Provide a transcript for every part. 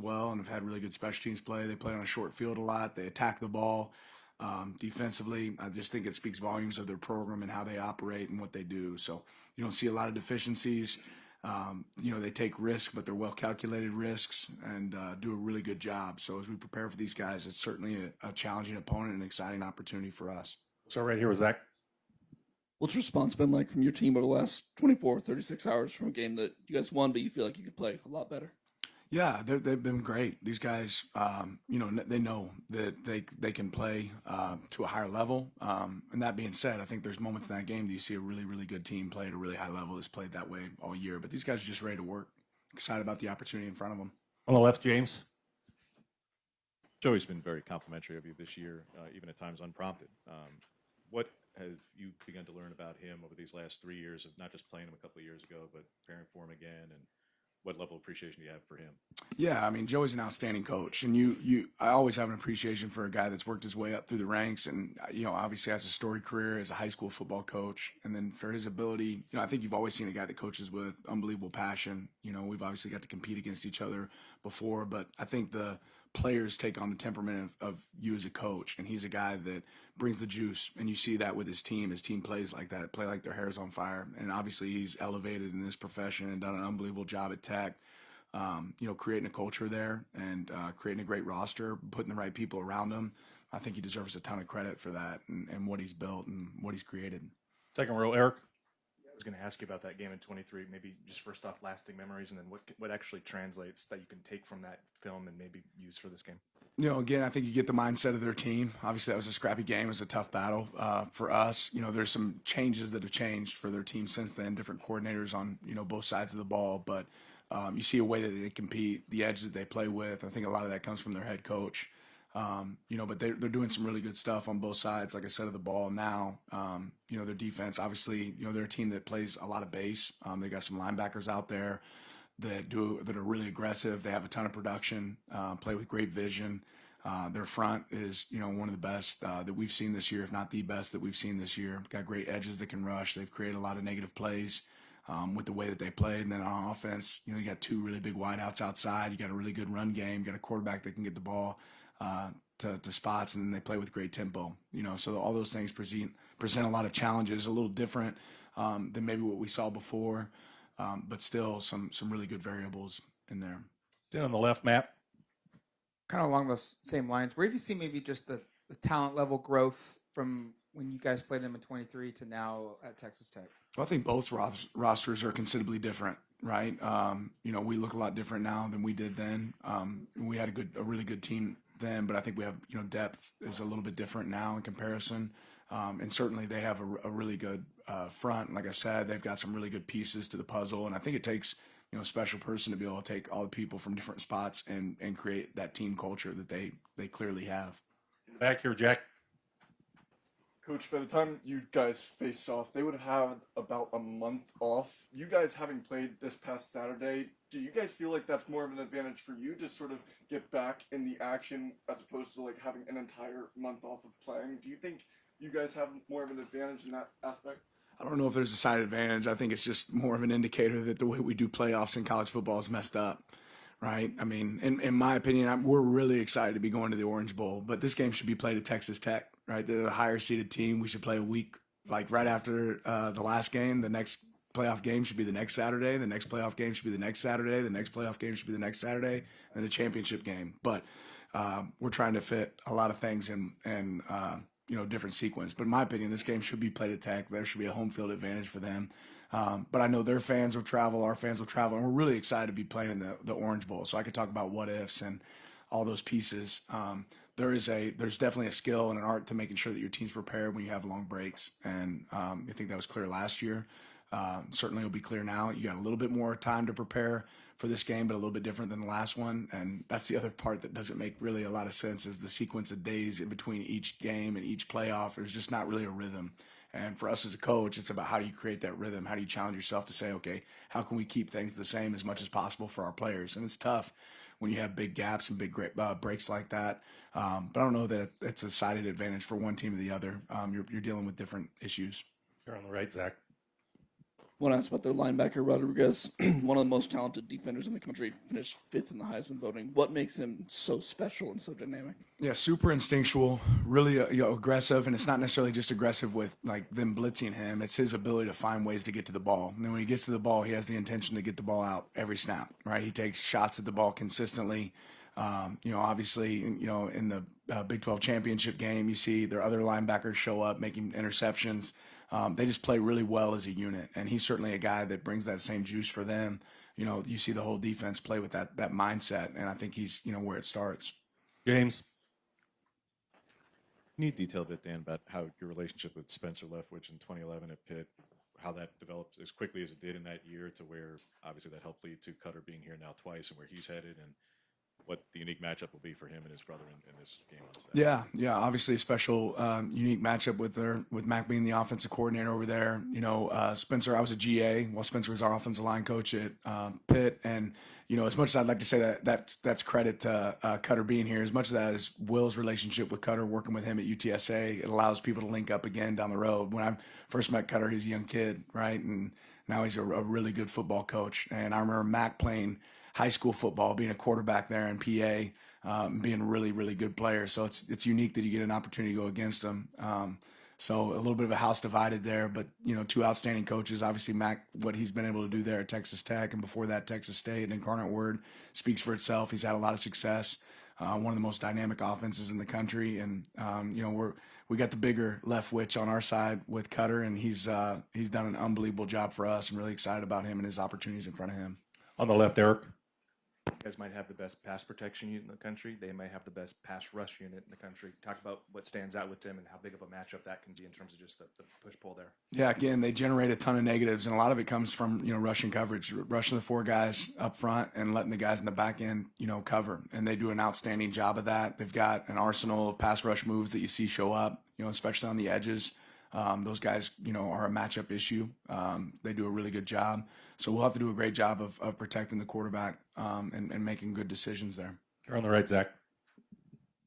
well and have had really good special teams play. They play on a short field a lot. They attack the ball defensively. I just think it speaks volumes of their program and how they operate and what they do. So you don't see a lot of deficiencies. They take risks, but they're well-calculated risks and do a really good job. So as we prepare for these guys, it's certainly a challenging opponent and an exciting opportunity for us. So right here with Zach. What's the response been like from your team over the last 24, 36 hours from a game that you guys won, but you feel like you could play a lot better? Yeah, they've been great. These guys, they know that they can play to a higher level. And that being said, I think there's moments in that game that you see a really, really good team play at a really high level that's played that way all year. But these guys are just ready to work, excited about the opportunity in front of them. On the left, James. Joey's been very complimentary of you this year, even at times unprompted. What have you begun to learn about him over these last 3 years of not just playing him a couple of years ago, but preparing for him again? And what level of appreciation do you have for him? Yeah, I mean, Joey's an outstanding coach, and I always have an appreciation for a guy that's worked his way up through the ranks, and obviously has a storied career as a high school football coach, and then for his ability, I think you've always seen a guy that coaches with unbelievable passion. We've obviously got to compete against each other before, but I think the players take on the temperament of you as a coach, and he's a guy that brings the juice, and you see that with his team. His team plays like that, play like their hair's on fire, and obviously he's elevated in this profession and done an unbelievable job at Tech. Creating a culture there and creating a great roster, putting the right people around him. I think he deserves a ton of credit for that and what he's built and what he's created. Second row, Eric. I was going to ask you about that game in 23, maybe just first off, lasting memories, and then what actually translates that you can take from that film and maybe use for this game. Again, I think you get the mindset of their team. Obviously, that was a scrappy game. It was a tough battle for us. There's some changes that have changed for their team since then, different coordinators on, both sides of the ball. But you see a way that they compete, the edge that they play with. I think a lot of that comes from their head coach. But they're doing some really good stuff on both sides, like I said, of the ball now. Their defense, obviously, they're a team that plays a lot of base. They got some linebackers out there that are really aggressive. They have a ton of production, play with great vision. Their front is, one of the best that we've seen this year, if not the best that we've seen this year. Got great edges that can rush. They've created a lot of negative plays with the way that they play. And then on offense, you got two really big wideouts outside. You got a really good run game. You got a quarterback that can get the ball to spots, and then they play with great tempo. So all those things present a lot of challenges, a little different than maybe what we saw before, but still some really good variables in there. Stand on the left, Matt. Kind of along those same lines, where have you seen maybe just the talent level growth from when you guys played them in 23 to now at Texas Tech? Well, I think both rosters are considerably different, right? We look a lot different now than we did then. We had a really good team then, but I think we have, depth is a little bit different now in comparison. And certainly they have a really good front. Like I said, they've got some really good pieces to the puzzle. And I think it takes, a special person to be able to take all the people from different spots and create that team culture that they clearly have. Back here, Jack. Coach, by the time you guys faced off, they would have had about a month off. You guys having played this past Saturday, do you guys feel like that's more of an advantage for you to sort of get back in the action as opposed to like having an entire month off of playing? Do you think you guys have more of an advantage in that aspect? I don't know if there's a side advantage. I think it's just more of an indicator that the way we do playoffs in college football is messed up, right? I mean, in my opinion, we're really excited to be going to the Orange Bowl, but this game should be played at Texas Tech, right? They're the higher seeded team. We should play a week, like right after the last game. The next playoff game should be the next Saturday. The next playoff game should be the next Saturday. The next playoff game should be the next Saturday, and the championship game. But we're trying to fit a lot of things in different sequence. But in my opinion, this game should be played at Tech. There should be a home field advantage for them. But I know their fans will travel, our fans will travel, and we're really excited to be playing in the Orange Bowl. So I could talk about what ifs and all those pieces. There's definitely a skill and an art to making sure that your team's prepared when you have long breaks. And I think that was clear last year. Certainly will be clear now. You got a little bit more time to prepare for this game, but a little bit different than the last one. And that's the other part that doesn't make really a lot of sense is the sequence of days in between each game and each playoff. There's just not really a rhythm. And for us as a coach, it's about how do you create that rhythm? How do you challenge yourself to say, okay, how can we keep things the same as much as possible for our players? And it's tough when you have big gaps and big breaks like that. But I don't know that it's a sided advantage for one team or the other. You're dealing with different issues. Here on the right, Zach. want to ask about their linebacker, Rodriguez, one of the most talented defenders in the country, finished 5th in the Heisman voting. What makes him so special and so dynamic? Yeah, super instinctual, really aggressive, and it's not necessarily just aggressive with like them blitzing him. It's his ability to find ways to get to the ball. And then when he gets to the ball, he has the intention to get the ball out every snap. Right? He takes shots at the ball consistently. Obviously, in the Big 12 championship game, you see their other linebackers show up making interceptions. They just play really well as a unit, and he's certainly a guy that brings that same juice for them. You see the whole defense play with that mindset, and I think he's where it starts. James. Can you detail a bit, Dan, about how your relationship with Spencer Leftwich in 2011 at Pitt, how that developed as quickly as it did in that year to where obviously that helped lead to Cutter being here now twice and where he's headed, and what the unique matchup will be for him and his brother in this game on Saturday? Yeah. Obviously, a special, unique matchup with Mac being the offensive coordinator over there. Spencer, I was a GA while Spencer was our offensive line coach at Pitt, and as much as I'd like to say that's credit to Cutter being here, as much as that is Will's relationship with Cutter, working with him at UTSA, it allows people to link up again down the road. When I first met Cutter, he was a young kid, right, and now he's a really good football coach. And I remember Mac playing high school football, being a quarterback there in PA, being a really, really good player. So it's unique that you get an opportunity to go against him. So a little bit of a house divided there, but two outstanding coaches. Obviously, Mac, what he's been able to do there at Texas Tech, and before that, Texas State. Incarnate Word speaks for itself. He's had a lot of success. One of the most dynamic offenses in the country, and we got the bigger Leftwich on our side with Cutter, and he's done an unbelievable job for us. I'm really excited about him and his opportunities in front of him. On the left, Eric. You guys might have the best pass protection unit in the country. They might have the best pass rush unit in the country. Talk about what stands out with them and how big of a matchup that can be in terms of just the push-pull there. Yeah, again, they generate a ton of negatives, and a lot of it comes from rushing coverage, rushing the four guys up front and letting the guys in the back end cover, and they do an outstanding job of that. They've got an arsenal of pass rush moves that you see show up, especially on the edges. Those guys, are a matchup issue. They do a really good job. So we'll have to do a great job of protecting the quarterback and making good decisions there. You're on the right, Zach.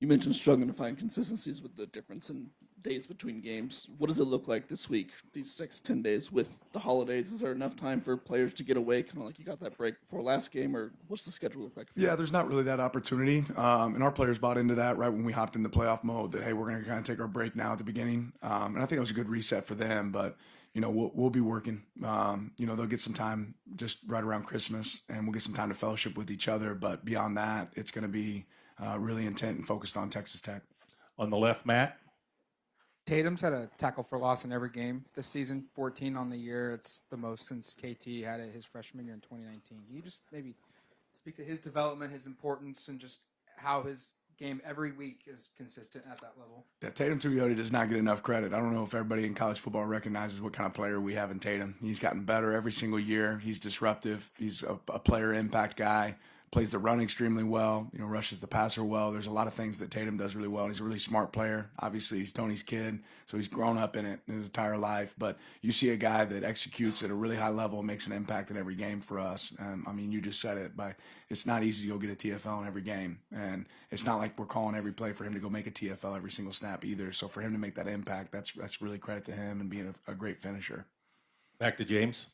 You mentioned struggling to find consistencies with the difference in days between games. What does it look like this week, these next 10 days with the holidays? Is there enough time for players to get away, kind of like you got that break before last game, or what's the schedule look like for you? Yeah, there's not really that opportunity. And our players bought into that right when we hopped in the playoff mode that, hey, we're going to kind of take our break now at the beginning. And I think it was a good reset for them, but we'll be working. They'll get some time just right around Christmas, and we'll get some time to fellowship with each other. But beyond that, it's going to be really intent and focused on Texas Tech. On the left, Matt. Tatum's had a tackle for loss in every game this season, 14 on the year. It's the most since KT had it his freshman year in 2019. Can you just maybe speak to his development, his importance, and just how his game every week is consistent at that level? Yeah, Tatum Tuioti does not get enough credit. I don't know if everybody in college football recognizes what kind of player we have in Tatum. He's gotten better every single year. He's disruptive. He's a player impact guy. Plays the run extremely well, rushes the passer well. There's a lot of things that Tatum does really well. He's a really smart player. Obviously, he's Tony's kid, so he's grown up in it his entire life. But you see a guy that executes at a really high level and makes an impact in every game for us. You just said it. It's not easy to go get a TFL in every game. And it's not like we're calling every play for him to go make a TFL every single snap either. So for him to make that impact, that's really credit to him and being a great finisher. Back to James.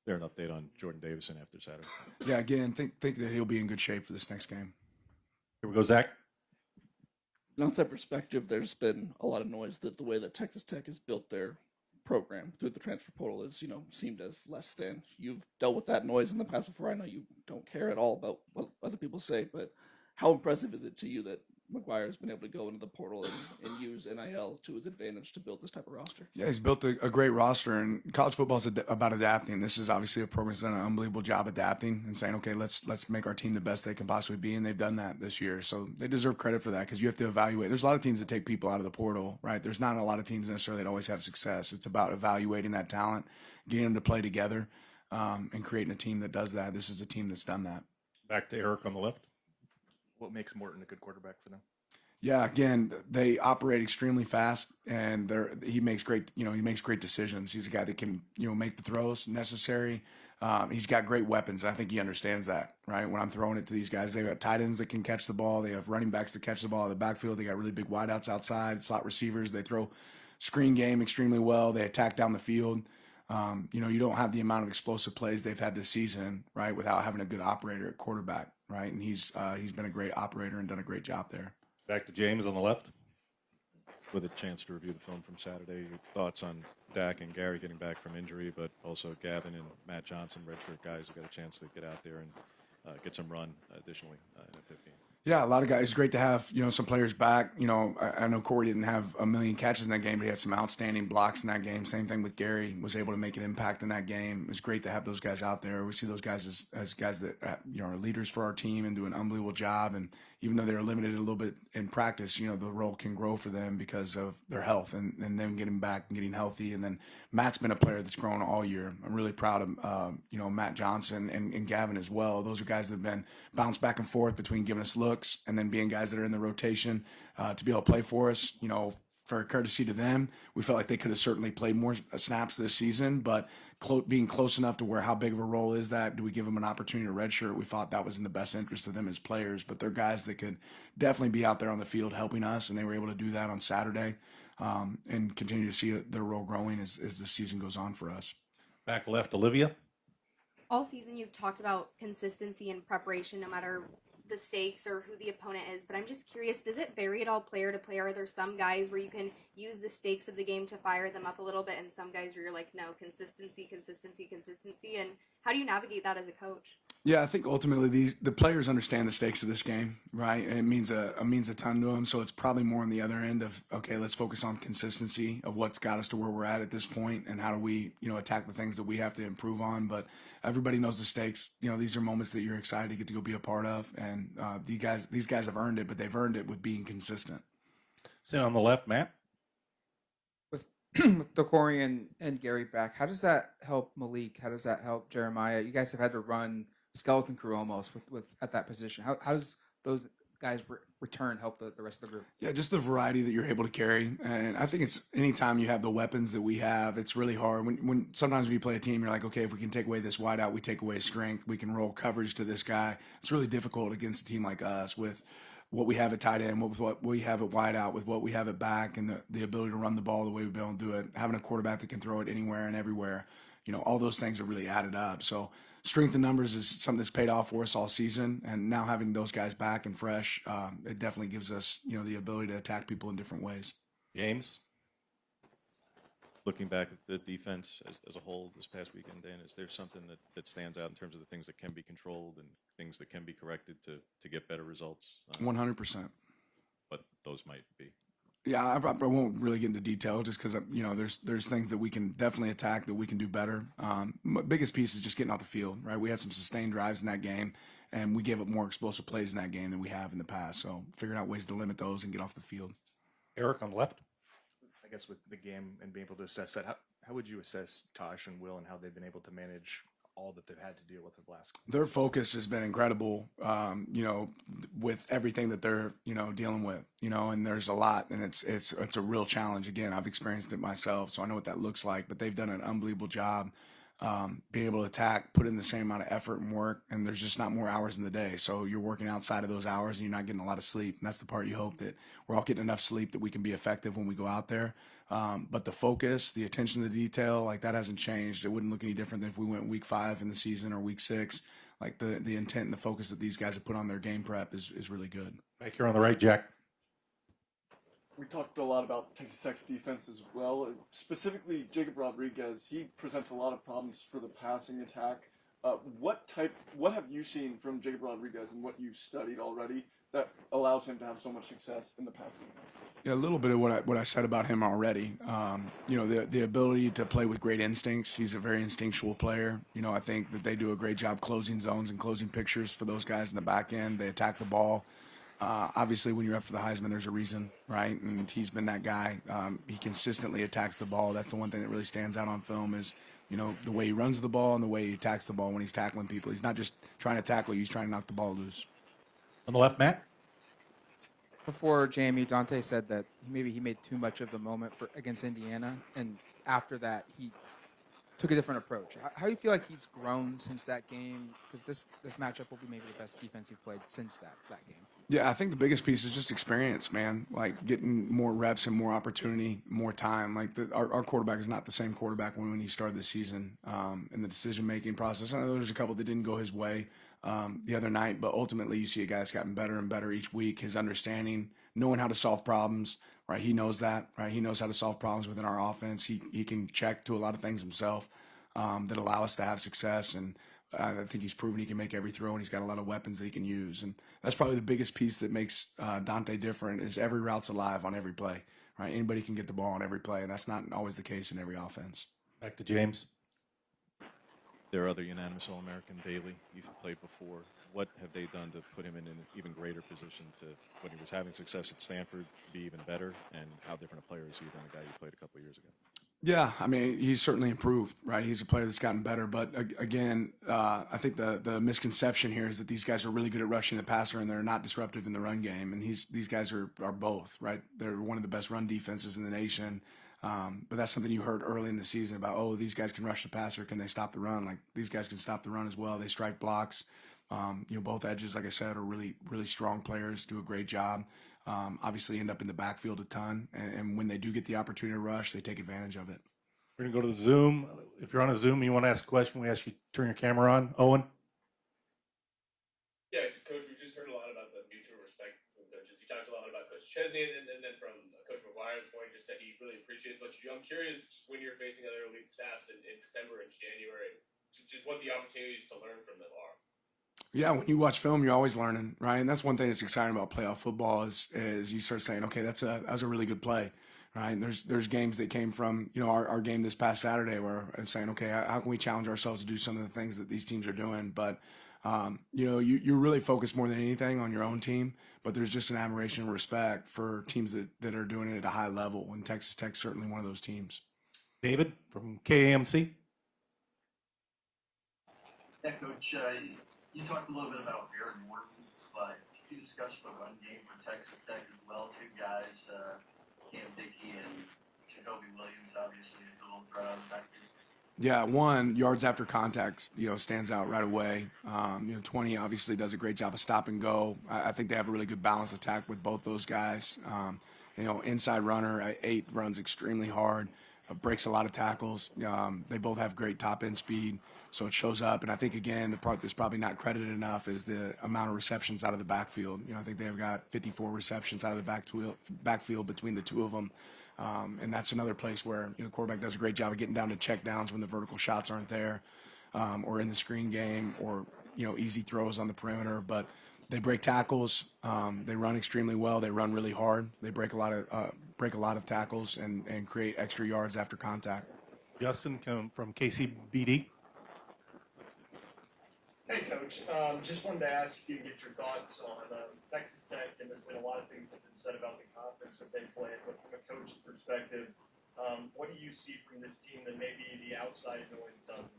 Is there an update on Jordan Davison after Saturday? Yeah, again, think that he'll be in good shape for this next game. Here we go, Zach. From an outside perspective, there's been a lot of noise that the way that Texas Tech has built their program through the transfer portal is, seemed as less than. You've dealt with that noise in the past before. I know you don't care at all about what other people say, but how impressive is it to you that McGuire has been able to go into the portal and use NIL to his advantage to build this type of roster? Yeah, he's built a great roster, and college football is about adapting. This is obviously a program that's done an unbelievable job adapting and saying, okay, let's make our team the best they can possibly be, and they've done that this year. So they deserve credit for that because you have to evaluate. There's a lot of teams that take people out of the portal, right? There's not a lot of teams necessarily that always have success. It's about evaluating that talent, getting them to play together, and creating a team that does that. This is a team that's done that. Back to Eric on the left. What makes Morton a good quarterback for them? Yeah, again, they operate extremely fast, and he makes great decisions. He's a guy that can make the throws necessary. He's got great weapons, and I think he understands that. Right, when I'm throwing it to these guys, they've got tight ends that can catch the ball. They have running backs that catch the ball in the backfield. They got really big wideouts outside, slot receivers. They throw screen game extremely well. They attack down the field. You don't have the amount of explosive plays they've had this season, right, without having a good operator at quarterback, right? And he's been a great operator and done a great job there. Back to James on the left. With a chance to review the film from Saturday, your thoughts on Dak and Gary getting back from injury, but also Gavin and Matt Johnson, redshirt guys who got a chance to get out there and get some run additionally in a 15. Yeah, a lot of guys. It's great to have, some players back. I know Corey didn't have a million catches in that game, but he had some outstanding blocks in that game. Same thing with Gary, was able to make an impact in that game. It's great to have those guys out there. We see those guys as guys that are leaders for our team and do an unbelievable job. And even though they're limited a little bit in practice, the role can grow for them because of their health and them getting back and getting healthy. And then Matt's been a player that's grown all year. I'm really proud of Matt Johnson and Gavin as well. Those are guys that have been bounced back and forth between giving us looks and then being guys that are in the rotation to be able to play for us. For courtesy to them, we felt like they could have certainly played more snaps this season, but being close enough to where how big of a role is that? Do we give them an opportunity to redshirt? We thought that was in the best interest of them as players, but they're guys that could definitely be out there on the field helping us, and they were able to do that on Saturday and continue to see their role growing as the season goes on for us. Back left, Olivia. All season you've talked about consistency and preparation no matter the stakes or who the opponent is, but I'm just curious, does it vary at all player to player? Are there some guys where you can use the stakes of the game to fire them up a little bit and some guys where you're like, no, consistency, and how do you navigate that as a coach? Yeah, I think ultimately the players understand the stakes of this game, right? And it means a ton to them. So it's probably more on the other end of, okay, let's focus on consistency of what's got us to where we're at this point, and how do we, attack the things that we have to improve on. But everybody knows the stakes. These are moments that you're excited to get to go be a part of, and these guys have earned it, but they've earned it with being consistent. Sit on the left, Matt. With Corey and Gary back, how does that help Malik? How does that help Jeremiah? You guys have had to run skeleton crew almost with at that position. How does those guys return help the rest of the group? Yeah, just the variety that you're able to carry. And I think it's anytime you have the weapons that we have, it's really hard. When sometimes when you play a team, you're like, okay, if we can take away this wideout, we take away strength. We can roll coverage to this guy. It's really difficult against a team like us with what we have at tight end, what we have at wideout, with what we have at back, and the ability to run the ball the way we've been able to do it. Having a quarterback that can throw it anywhere and everywhere, all those things have really added up. So strength in numbers is something that's paid off for us all season, and now having those guys back and fresh, it definitely gives us, the ability to attack people in different ways. James. Looking back at the defense as a whole this past weekend, Dan, is there something that stands out in terms of the things that can be controlled and things that can be corrected to get better results? 100%. But those might be. Yeah, I won't really get into detail just because, there's things that we can definitely attack that we can do better. Biggest piece is just getting off the field, right? We had some sustained drives in that game, and we gave up more explosive plays in that game than we have in the past. So figuring out ways to limit those and get off the field. Eric on the left. I guess with the game and being able to assess that, how would you assess Tosh and Will and how they've been able to manage all that they've had to deal with the last? Their focus has been incredible, with everything that they're, dealing with, and there's a lot, and it's a real challenge. Again, I've experienced it myself, so I know what that looks like, but they've done an unbelievable job being able to attack, put in the same amount of effort and work, and there's just not more hours in the day. So you're working outside of those hours and you're not getting a lot of sleep. And that's the part you hope that we're all getting enough sleep that we can be effective when we go out there. But the focus, the attention to detail, like that hasn't changed. It wouldn't look any different than if we went week 5 in the season or week 6. Like the intent and the focus that these guys have put on their game prep is really good. Back here on the right, Jack. We talked a lot about Texas Tech's defense as well. Specifically, Jacob Rodriguez, he presents a lot of problems for the passing attack. What have you seen from Jacob Rodriguez and what you've studied already that allows him to have so much success in the pass defense? Yeah, a little bit of what I said about him already. The ability to play with great instincts. He's a very instinctual player. I think that they do a great job closing zones and closing pictures for those guys in the back end. They attack the ball. Obviously, when you're up for the Heisman, there's a reason, right? And he's been that guy. He consistently attacks the ball. That's the one thing that really stands out on film is, the way he runs the ball and the way he attacks the ball when he's tackling people. He's not just trying to tackle you, he's trying to knock the ball loose. On the left, Matt. Before Jamie, Dante said that maybe he made too much of the moment against Indiana, and after that he took a different approach. How do you feel like he's grown since that game? Because this matchup will be maybe the best defense you've played since that game. Yeah, I think the biggest piece is just experience, man. Like getting more reps and more opportunity, more time. Like our quarterback is not the same quarterback when he started the season. In the decision making process, I know there's a couple that didn't go his way the other night, but ultimately you see a guy that's gotten better and better each week. His understanding, knowing how to solve problems, right? He knows that, right? He knows how to solve problems within our offense. He can check to a lot of things himself that allow us to have success. And I think he's proven he can make every throw, and he's got a lot of weapons that he can use. And that's probably the biggest piece that makes Dante different is every route's alive on every play, right? Anybody can get the ball on every play, and that's not always the case in every offense. Back to James. There are other unanimous All-American, Bailey. You've played before. What have they done to put him in an even greater position to, when he was having success at Stanford, be even better? And how different a player is he than the guy you played a couple of years ago? Yeah, I mean, he's certainly improved, right? He's a player that's gotten better. But again, I think the misconception here is that these guys are really good at rushing the passer and they're not disruptive in the run game. And these guys are both, right? They're one of the best run defenses in the nation. But that's something you heard early in the season about, oh, these guys can rush the passer. Can they stop the run? Like these guys can stop the run as well. They strike blocks. Both edges, like I said, are really, really strong players, do a great job. Obviously end up in the backfield a ton. And when they do get the opportunity to rush, they take advantage of it. We're going to go to the Zoom. If you're on a Zoom and you want to ask a question, we ask you to turn your camera on. Owen? Yeah, Coach, we've just heard a lot about the mutual respect from coaches. You talked a lot about Coach Chesney, and then from Coach McGuire this morning, just said he really appreciates what you do. I'm curious, just when you're facing other elite staffs in December and January, just what the opportunities to learn from them are. Yeah, when you watch film, you're always learning, right? And that's one thing that's exciting about playoff football is you start saying, okay, that was a really good play, right? And there's games that came from our game this past Saturday where I'm saying, okay, how can we challenge ourselves to do some of the things that these teams are doing? But you really focus more than anything on your own team, but there's just an admiration and respect for teams that are doing it at a high level. And Texas Tech's certainly one of those teams. David from KAMC. Yeah, Coach, you talked a little bit about Aaron Morton, but can you discuss the run game for Texas Tech as well? Two guys, Cam Dickey and Jacoby Williams, obviously, a little crowd back there. Yeah, one, yards after contact, stands out right away. 20 obviously does a great job of stop and go. I think they have a really good balanced attack with both those guys. Inside runner, 8 runs extremely hard, breaks a lot of tackles. They both have great top end speed, so it shows up. And I think, again, the part that's probably not credited enough is the amount of receptions out of the backfield. I think they've got 54 receptions out of the backfield between the two of them. And that's another place where the quarterback does a great job of getting down to check downs when the vertical shots aren't there, or in the screen game, or easy throws on the perimeter. But they break tackles. They run extremely well. They run really hard. They break a lot of tackles and create extra yards after contact. Justin from KCBD. Hey, Coach. Just wanted to ask if you could get your thoughts on Texas Tech, and there's been a lot of things that have been said about the conference that they play, but from a coach's perspective, what do you see from this team that maybe the outside noise doesn't?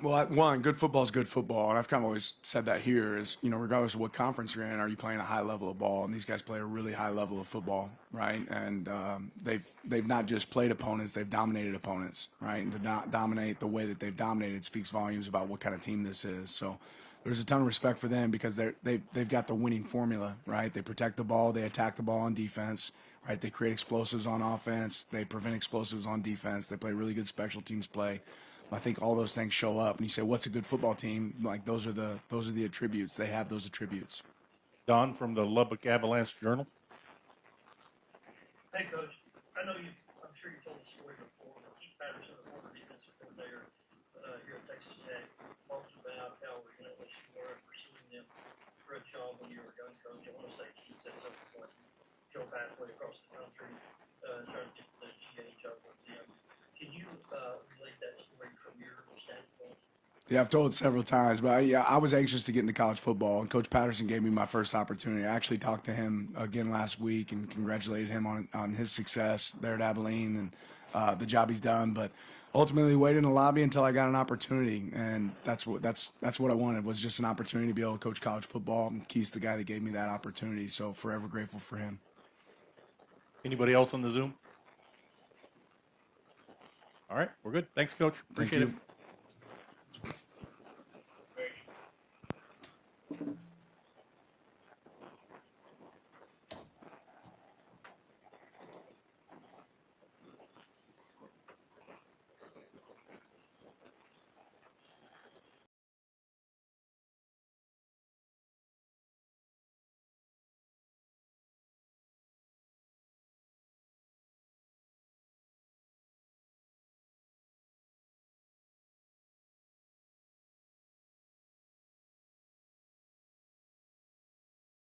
Well, one, good football is good football, and I've kind of always said that here is, regardless of what conference you're in, are you playing a high level of ball? And these guys play a really high level of football, right? And they've not just played opponents, they've dominated opponents, right? And to not dominate the way that they've dominated speaks volumes about what kind of team this is. So there's a ton of respect for them because they've got the winning formula, right? They protect the ball, they attack the ball on defense, right? They create explosives on offense, they prevent explosives on defense, they play really good special teams play. I think all those things show up, and you say, "What's a good football team?" Like those are the attributes. They have those attributes. Don from the Lubbock Avalanche Journal. Hey, Coach. I'm sure you told the story before, but Keith Patterson, the former defensive coordinator here at Texas Tech, talked about how relentless you were in pursuing them. Fred Shaw, when you were a young coach, I want to say Keith said something like Joe halfway across the country, trying to get the GA job with them. Can you relate that story from your standpoint? Yeah, I've told it several times, but I was anxious to get into college football, and Coach Patterson gave me my first opportunity. I actually talked to him again last week and congratulated him on his success there at Abilene and the job he's done. But ultimately, waited in the lobby until I got an opportunity, and that's what I wanted, was just an opportunity to be able to coach college football. And Keith's the guy that gave me that opportunity, so forever grateful for him. Anybody else on the Zoom? All right, we're good. Thanks, Coach. Appreciate it.